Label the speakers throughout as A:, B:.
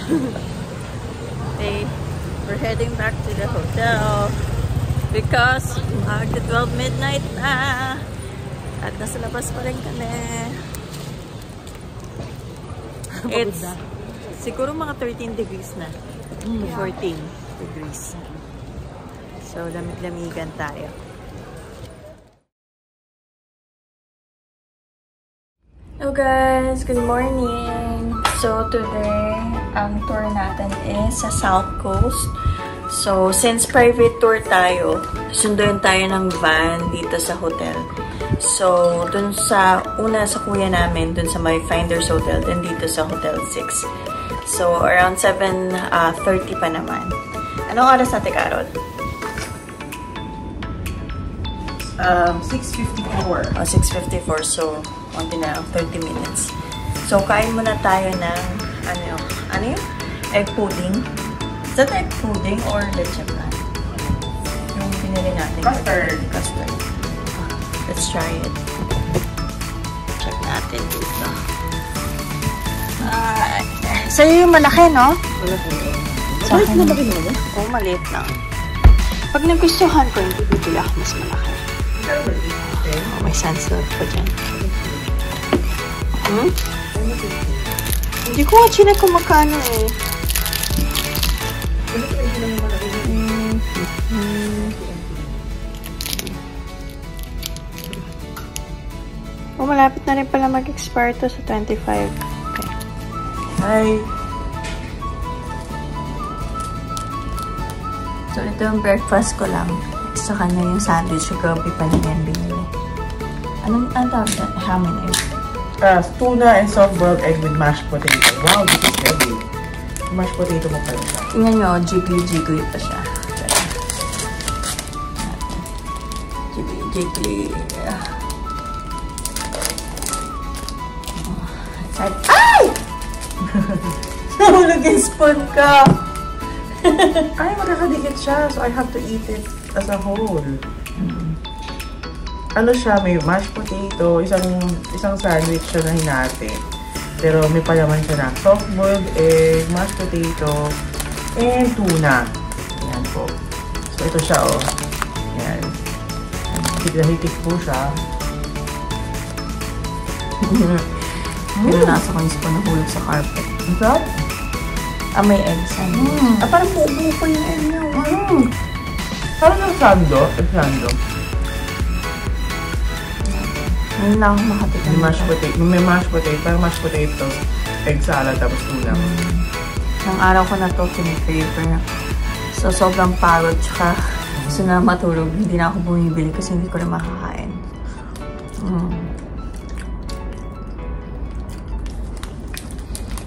A: Okay, we're heading back to the hotel because mag-12 midnight na at nasa labas pa rin kami. It's siguro mga 13 degrees na. 14 degrees. So, lamig-lamigan tayo. Hello guys! Good morning! So, today, ang tour natin is sa South Coast. So, since private tour tayo, sunduin tayo ng van dito sa hotel. So, dun sa, una sa kuya namin, dun sa my Finders Hotel, then dito sa Hotel 6. So, around 7:30 pa naman. Anong oras natin, Carol?
B: 6:54.
A: Oh, 6:54. So, konti na lang, 30 minutes. So, kain muna tayo ng, ano yun? Egg pudding. Is that egg pudding or leche plan? Yung pinili natin.
B: Custard.
A: Custard. Let's try it. Check natin dito. Sa'yo yung malaki, no?
B: Malaki.
A: Sa akin,
B: malaki naman eh.
A: Oo, maliit lang. Pag nagustuhan ko, hindi bibili ako mas malaki. Oh, may sunsilk pa dyan. Hmm? Hindi ko nga chinek kung magkano eh. Oh, malapit na rin pala mag-expire to sa 25. Okay.
B: Hi!
A: So, ito yung breakfast ko lang. Sa kanya yung sandwich. Grabe pa na yan binili. Anong tawag na? Ham and egg.
B: Tuna and soft-boiled egg with mashed potato. Wow, this is heavy. Mashed potato mo pala siya.
A: Tingnan nyo, jiggly-jiggly pa siya. Jiggly-jiggly. Ay! Nahulog yung spoon ka!
B: Ay, magkakadikit siya. So, I have to eat it as a whole. Ano siya, may mashed potato, isang sandwich siya na hinati. Pero may palaman siya na soft-boiled egg, mashed potato, and tuna. Ayan po. So, ito siya, oh. Ayan. Hitik po siya.
A: Pinunasa ko yung spoon na hulog sa carpet.
B: Ang sarap?
A: May eggs. Parang buo-buo pa yung egg niya.
B: Parang yung sando. Sando.
A: Ngayon lang ako makatikin.
B: May mashed potato. Parang mashed potato. Egg salad, tapos tuna.
A: Nang araw ko na ito, kini-favor. So, sobrang pagod. Tsaka, gusto na matulog. Hindi na ako bumibili kasi hindi ko na makakain.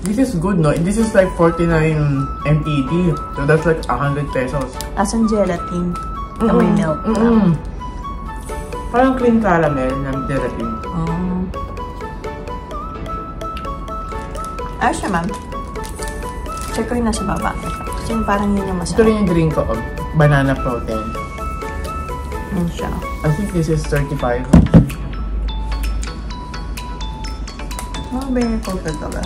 B: This is good, no? This is like 49 NTD. So, that's like 100 pesos.
A: Asan gelatin? Na may milk.
B: Parang cream caramel na gelatin.
A: Ayos naman. Check ko yung nasa baba. Kasi parang yun yung masarap.
B: Ito rin yung drink ko. Banana protein.
A: Yun siya.
B: I think this is 35.
A: Ano ba yung cold ka ba?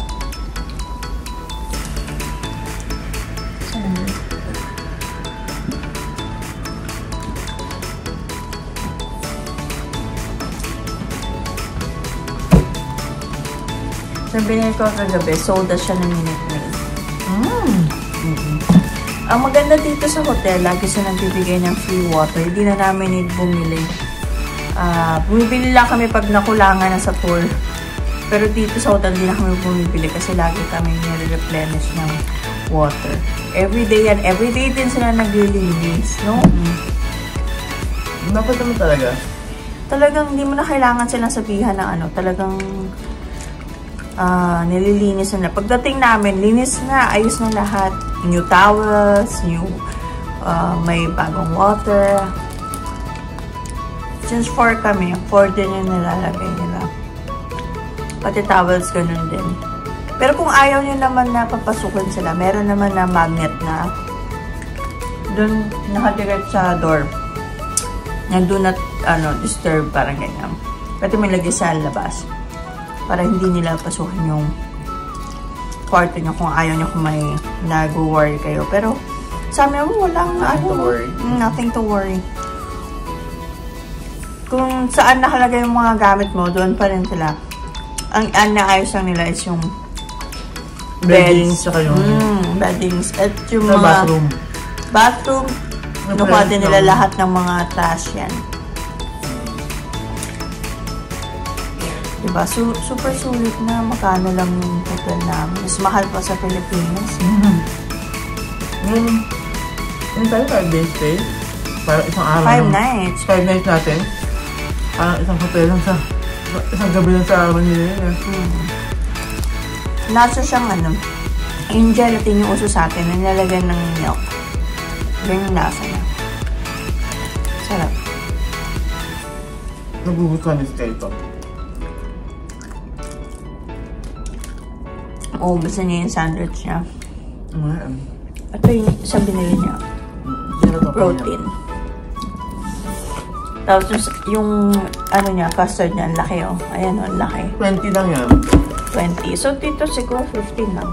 A: Binili ko kagabi, sold siya ng Minute Maid. Ang maganda dito sa hotel, lagi sila nagbibigay ng free water. Hindi na namin need bumili. Bumibili lang kami pag nakulangan na sa tour. Pero dito sa hotel, hindi na kami bumibili kasi lagi kami nire-replenish ng water. Everyday yan. Everyday din sila naglilinis, no?
B: Dapat naman talaga.
A: Talagang hindi mo na kailangan silang sabihan ng ano. Talagang nililinis na. Pagdating namin, linis na, ayos na lahat. New towels, may bagong water. Since 4 kami, 4 din yung nilalagay nila. Pati towels, ganun din. Pero kung ayaw nyo naman na papasukin sila, meron naman na magnet na dun nakadirect sa door. Na do not disturb, parang ganyan. Pati may lagay sa labas. Para hindi nila pasukin yung kwarto nyo kung ayaw nyo kung may nag-worry kayo. Pero sa amin, walang nothing to worry. Kung saan nakalagay yung mga gamit mo, doon pa rin sila. Ang naayos lang nila is yung
B: beddings, saka yung
A: beddings. At yung mga bathroom, nakuha din nila lahat ng mga trash yan. Diba? Super sulit na. Magkano lang yung hotel namin. Mas mahal pa sa Pilipinas.
B: Ano tayo? 5 days stay? Para isang araw
A: 5 nights.
B: 5 nights natin. Isang hotel lang sa isang gabi lang sa Manila yun.
A: Nasa siyang yung gelatin yung uso sa atin na nilalagyan ng milk. Yan yung nasa na. Sarap.
B: Nagugustuhan din sa ito.
A: Gusto niya yung sandwich niya. Ito yung isang binili niya. Protein. Tapos yung niya, custard niya, ang laki oh. Ayan oh, ang laki.
B: 20 lang yan.
A: 20. So dito siguro 15 lang.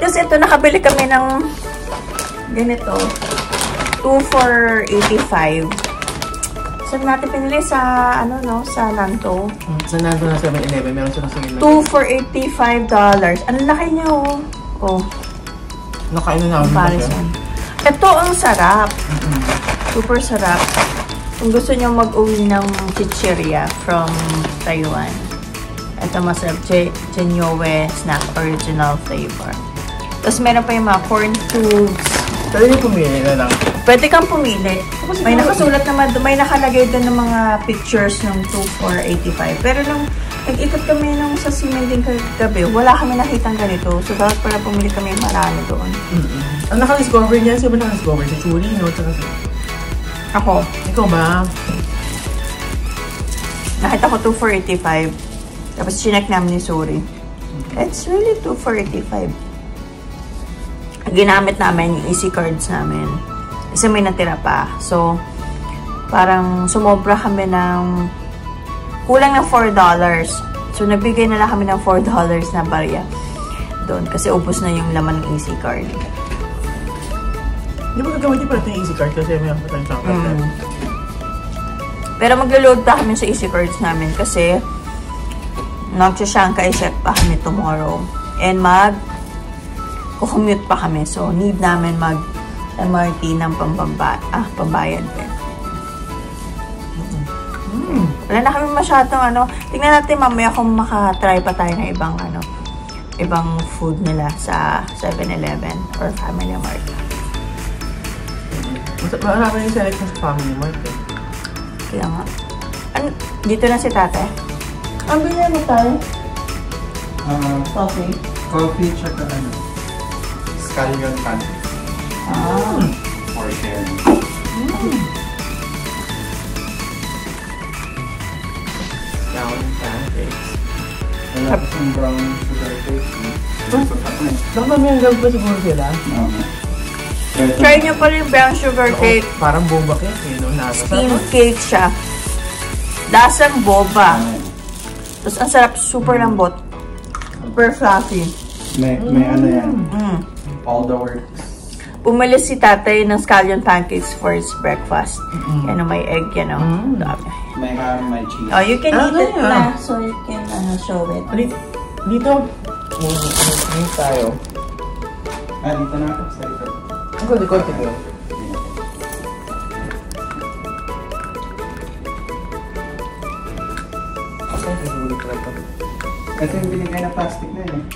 A: Kasi ito, nakabili kami ng ganito. 2 for 85. Saan natin pinili? Sa, sa Lanto.
B: Sa Lanto na 7-Eleven, meron siya na
A: 2 for $85. Ang laki niya oh. Oh.
B: Nakain na namin siya.
A: Ito ang sarap. Super sarap. Kung gusto niyo mag-uwi ng chichirya from Taiwan, ito masarap. Genyoe Snack Original Flavor. Tapos meron pa yung mga corn tubes.
B: Pwede pumili na lang.
A: Pwede kang pumili. May nakasulat naman, may nakalagay doon ng mga pictures ng 2 for 85. Pero nung nag-ikot kami sa Simending kagabi, wala kami nakitang ganito. So, dapat pala pumili kami marami doon.
B: Ang naka-discover niya, siya ba naka-discover? Si Churi, no?
A: Ako.
B: Ikaw ba?
A: Nakita ko 2 for 85. Tapos chinek namin ni Suri. It's really 2 for 85. Ginamit namin yung easy cards namin. Kasi may natira pa. So, parang sumobra kami ng kulang ng $4. So, nagbigay na lang kami ng $4 na barya doon. Kasi ubos na yung laman ng easy card.
B: Hindi mo gagawin pa natin yung easy card kasi may kapatang chocolate.
A: Pero maglo-load pa kami sa easy cards namin kasi nag-Shanghai set pa kami tomorrow. And mag-commute pa kami. So, need namin mag-MRT ng pambayad din. Wala na kami masyadong tingnan natin mamaya kung makatry pa tayo ng ibang food nila sa 7-Eleven or Family Mart.
B: Marami yung select sa Family Mart eh.
A: Kaya nga. Dito na si tate. Ang bilhin mo tayo? Coffee.
C: Coffee tsaka scallion pancakes. For sharing.
B: Scallion pancakes.
C: Wala pa siyang brown sugar cakes.
B: Baka may hanggang pa siguro sila.
A: Try niyo pala yung brown sugar cake.
B: Parang boba cake eh.
A: Steam cake siya. Lasang boba. Tapos ang sarap, super lambot. Super fluffy.
C: May yan. All the works.
A: Bumili si tatay ng scallion pancakes for his breakfast. Yan may egg, dami.
C: May ham, may cheese.
A: Oh, you can eat it na. So you can show it.
B: Dito. Dito tayo.
C: Dito na ako. Sa ito.
B: Konti ko.
C: Ito yung binigay na plastic na yun eh.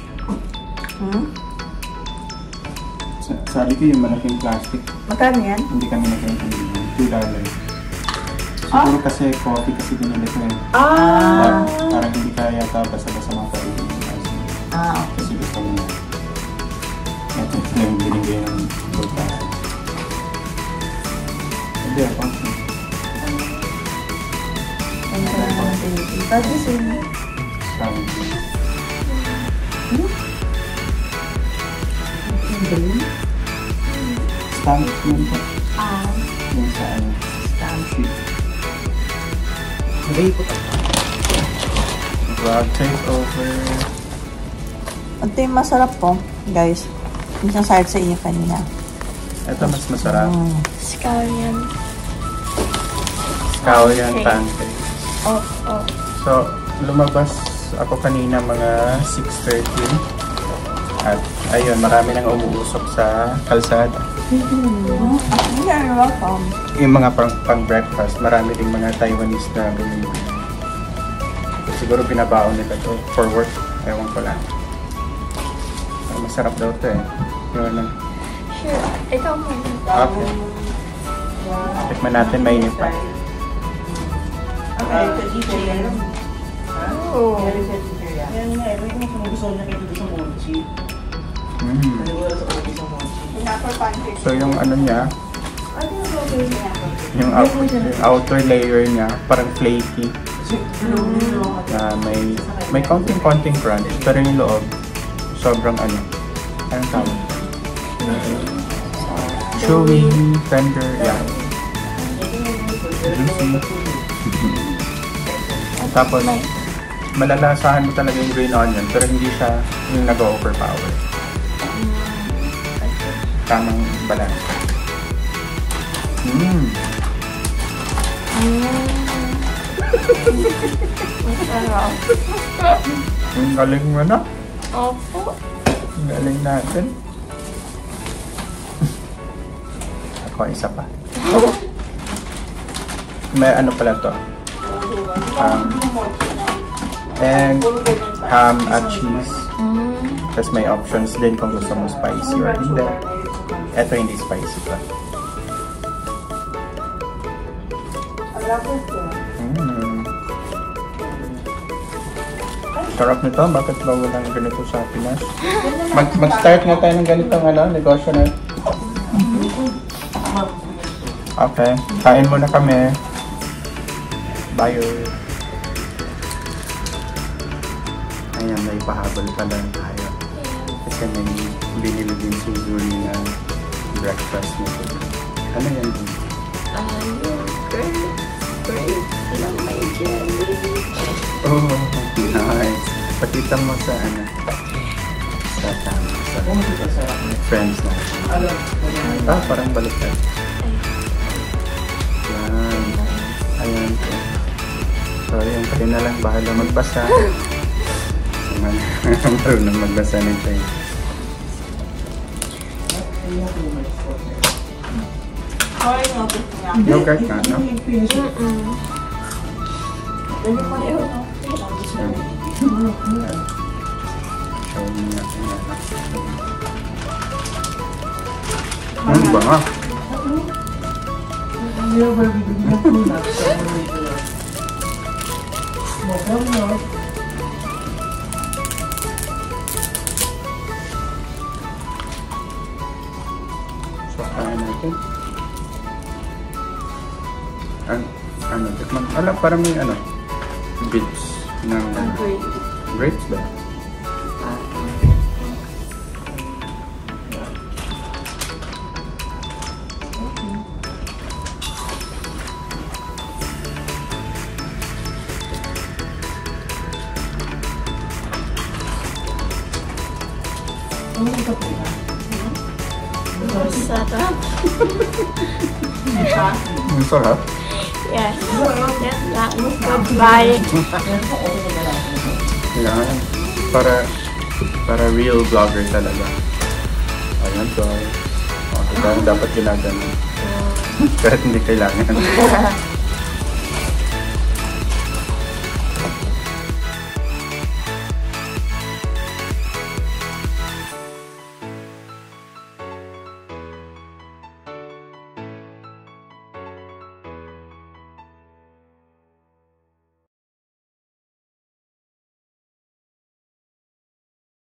C: Sabi ko yung malaking plastic.
A: Magkano yan?
C: Hindi kami nagkaintindihan. $2. Siguro kasi coffee kasi binili ko eh. Parang hindi kaya yata basa-basa mga kainin.
A: Okay.
C: Kasi gusto mo na. Ito yung binigay ng $2. Hindi ako.
A: Pati sa'yo.
C: Stamp yun po. Yung sa stamp sheet.
B: Nag-iipot ako. Vlog take over.
A: Ito yung masarap po, guys. Yung sinasabi sa inyo kanina.
C: Ito mas masarap.
A: Scallion.
C: Scallion pancakes.
A: Oh.
C: So, lumabas ako kanina mga 6:13. At ayun, marami nang umuusok sa kalsada.
A: You're welcome.
C: Yung mga pang-breakfast, marami ding mga Taiwanese na bumili. Siguro binabaon nila to for work. Ewan ko lang. Masarap daw to eh. Yun.
A: Sure. Ikaw muna.
C: Okay. Tikman natin, mainit pa.
B: Okay, vegetarian.
A: Oh.
B: Yan nga, ito yung gusto niya kayo dito sa mochi. Naliwala sa office sa mochi.
C: So yung ano niya, yung outer layer niya, parang flaky. May konting crunch, pero yung loob, sobrang ano, anong tawag? Chewy, tender, yeah. Juicy. Tapos, malalasahan mo talaga yung green onion, pero hindi siya yung nag-overpower. Tamang balance.
A: Masarap.
C: Ang galing mo na.
A: Opo.
C: Ang galing natin. Ako, isa pa. May ano pala to? Egg, ham at cheese. Tapos may options din kung gusto mo spicy or hindi. Ito hindi spicy pa. Sarap nito. Bakit ba walang ganito sa Pinas? Mag-start nga tayo ng ganitong negosyo na. Okay. Kain muna kami. Bye. Ayan, may pahabol pa lang tayo. Kasi may binili din si Zuri na breakfast nito. Ano yan?
A: Great. Ilang may jelly.
C: Oh, nice. Pakita mo sa sa friends na. Parang baliktad. Yan. Ayan. So, yun. Kayo na lang. Bahala magbasa. Marunong magbasa nito eh. Yogurt na, no? Show me natin yan. Ano ba nga? So, kaya natin. Tikman. Alam, parang may bits ng grapes ba?
A: Sarap.
C: Ang sarap.
A: Yes. Yes, that was good. Bye.
C: Yan. Para real vlogger talaga. Ayan to. Dapat ginagano. Kahit hindi kailangan.